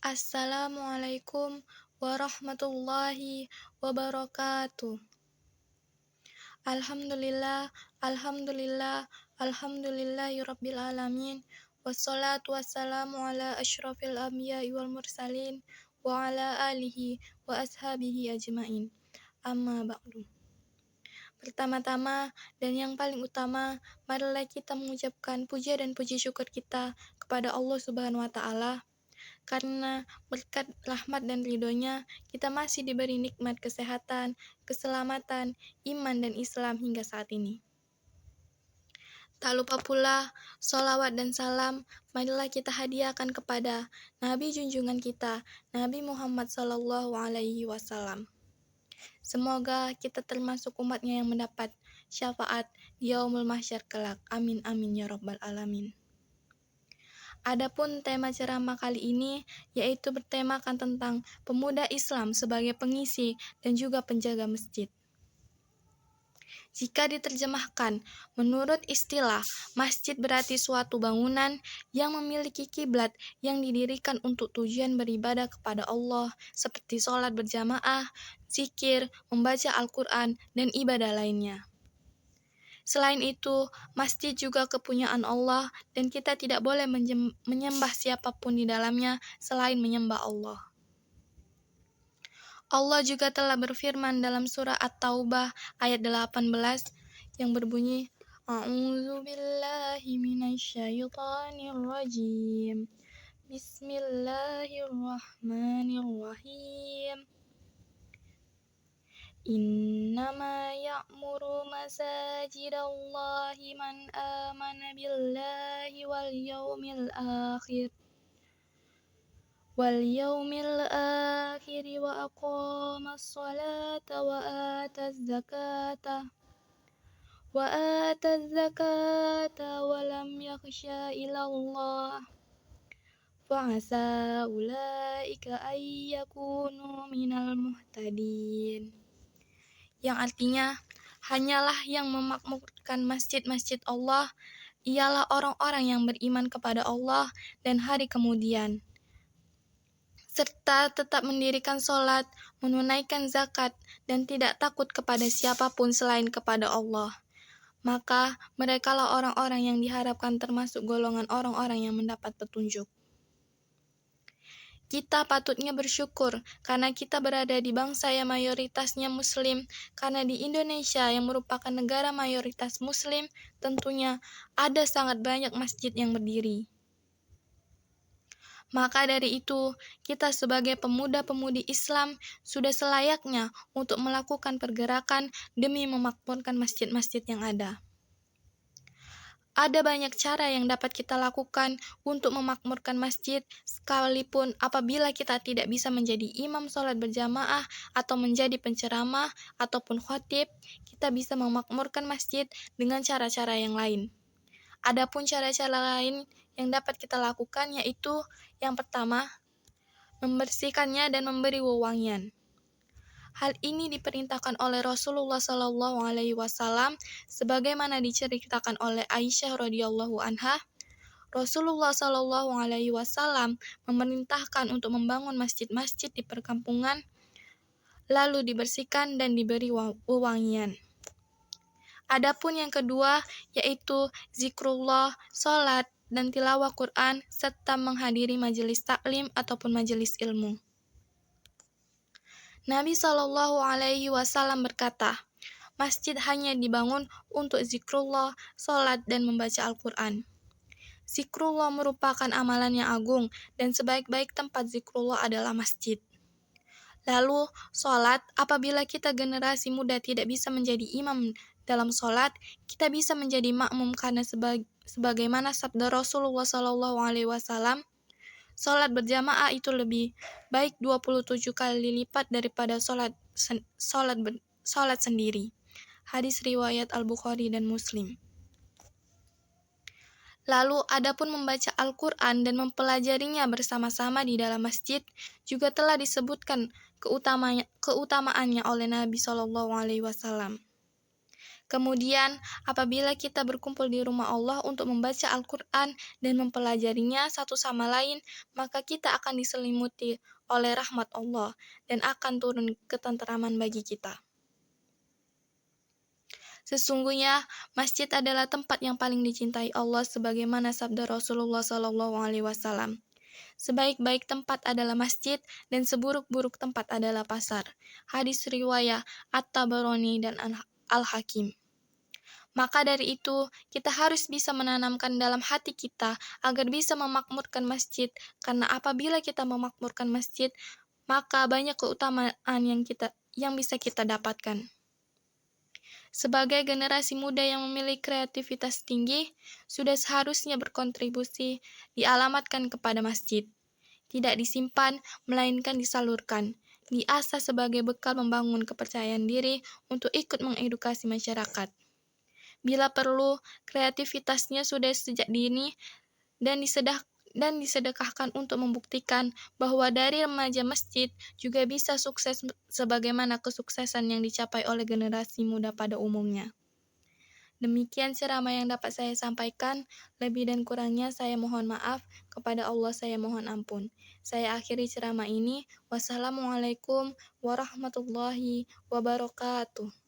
Assalamualaikum warahmatullahi wabarakatuh. Alhamdulillah, alhamdulillah, alhamdulillahirabbil alamin. Wassalatu wassalamu ala asyrafil anbiya'i wal mursalin wa ala alihi wa ashabihi ajmain. Amma ba'du. Pertama-tama dan yang paling utama, marilah kita mengucapkan puja dan puji syukur kita kepada Allah Subhanahu wa taala. Karena berkat rahmat dan ridhonya, kita masih diberi nikmat kesehatan, keselamatan, iman dan Islam hingga saat ini. Tak lupa pula, sholawat dan salam marilah kita hadiahkan kepada Nabi junjungan kita, Nabi Muhammad SAW. Semoga kita termasuk umatnya yang mendapat syafaat di yaumul mahsyar kelak. Amin amin ya rabbal alamin. Adapun tema ceramah kali ini yaitu bertemakan tentang pemuda Islam sebagai pengisi dan juga penjaga masjid. Jika diterjemahkan, menurut istilah, masjid berarti suatu bangunan yang memiliki kiblat yang didirikan untuk tujuan beribadah kepada Allah seperti sholat berjamaah, zikir, membaca Al-Quran, dan ibadah lainnya. Selain itu, masjid juga kepunyaan Allah dan kita tidak boleh menyembah siapapun di dalamnya selain menyembah Allah. Allah juga telah berfirman dalam surah At-Taubah ayat 18 yang berbunyi, A'udzu billahi minasyaitonir rajim. Bismillahirrahmanirrahim. Innama ya'muru masajidallahi man amana billahi wal yawmil akhir wa aqamas salata wa ataz zakata wa lam yakhsha ilallah fa'asa ulaika ayyakunu minal muhtadin. Yang artinya, hanyalah yang memakmurkan masjid-masjid Allah ialah orang-orang yang beriman kepada Allah dan hari kemudian, serta tetap mendirikan sholat, menunaikan zakat, dan tidak takut kepada siapapun selain kepada Allah. Maka merekalah orang-orang yang diharapkan termasuk golongan orang-orang yang mendapat petunjuk. Kita patutnya bersyukur karena kita berada di bangsa yang mayoritasnya Muslim, karena di Indonesia yang merupakan negara mayoritas Muslim, tentunya ada sangat banyak masjid yang berdiri. Maka dari itu, kita sebagai pemuda-pemudi Islam sudah selayaknya untuk melakukan pergerakan demi memakmurkan masjid-masjid yang ada. Ada banyak cara yang dapat kita lakukan untuk memakmurkan masjid, sekalipun apabila kita tidak bisa menjadi imam sholat berjamaah atau menjadi penceramah ataupun khotib, kita bisa memakmurkan masjid dengan cara-cara yang lain. Adapun cara-cara lain yang dapat kita lakukan yaitu yang pertama, membersihkannya dan memberi wewangian. Hal ini diperintahkan oleh Rasulullah SAW sebagaimana diceritakan oleh Aisyah radhiyallahu anha. Rasulullah SAW memerintahkan untuk membangun masjid-masjid di perkampungan, lalu dibersihkan dan diberi wewangian. Adapun yang kedua yaitu zikrullah, sholat, dan tilawah Quran, serta menghadiri majelis taklim ataupun majelis ilmu. Nabi SAW berkata, masjid hanya dibangun untuk zikrullah, sholat, dan membaca Al-Quran. Zikrullah merupakan amalan yang agung dan sebaik-baik tempat zikrullah adalah masjid. Lalu, sholat, apabila kita generasi muda tidak bisa menjadi imam dalam sholat, kita bisa menjadi makmum karena sebagaimana sabda Rasulullah SAW, sholat berjamaah itu lebih baik 27 kali lipat daripada sholat sendiri. Hadis riwayat Al-Bukhari dan Muslim. Lalu, adapun membaca Al-Quran dan mempelajarinya bersama-sama di dalam masjid juga telah disebutkan keutamaannya oleh Nabi SAW. Kemudian, apabila kita berkumpul di rumah Allah untuk membaca Al-Quran dan mempelajarinya satu sama lain, maka kita akan diselimuti oleh rahmat Allah dan akan turun ketenteraman bagi kita. Sesungguhnya, masjid adalah tempat yang paling dicintai Allah sebagaimana sabda Rasulullah SAW. Sebaik-baik tempat adalah masjid dan seburuk-buruk tempat adalah pasar. Hadis riwayat At-Tabarani dan Al-Hakim. Maka dari itu, kita harus bisa menanamkan dalam hati kita agar bisa memakmurkan masjid, karena apabila kita memakmurkan masjid, maka banyak keutamaan yang bisa kita dapatkan. Sebagai generasi muda yang memiliki kreativitas tinggi, sudah seharusnya berkontribusi dialamatkan kepada masjid. Tidak disimpan, melainkan disalurkan. Diasah sebagai bekal membangun kepercayaan diri untuk ikut mengedukasi masyarakat. Bila perlu, kreativitasnya sudah sejak dini dan disedekahkan untuk membuktikan bahwa dari remaja masjid juga bisa sukses sebagaimana kesuksesan yang dicapai oleh generasi muda pada umumnya. Demikian ceramah yang dapat saya sampaikan. Lebih dan kurangnya saya mohon maaf. Kepada Allah saya mohon ampun. Saya akhiri ceramah ini. Wassalamualaikum warahmatullahi wabarakatuh.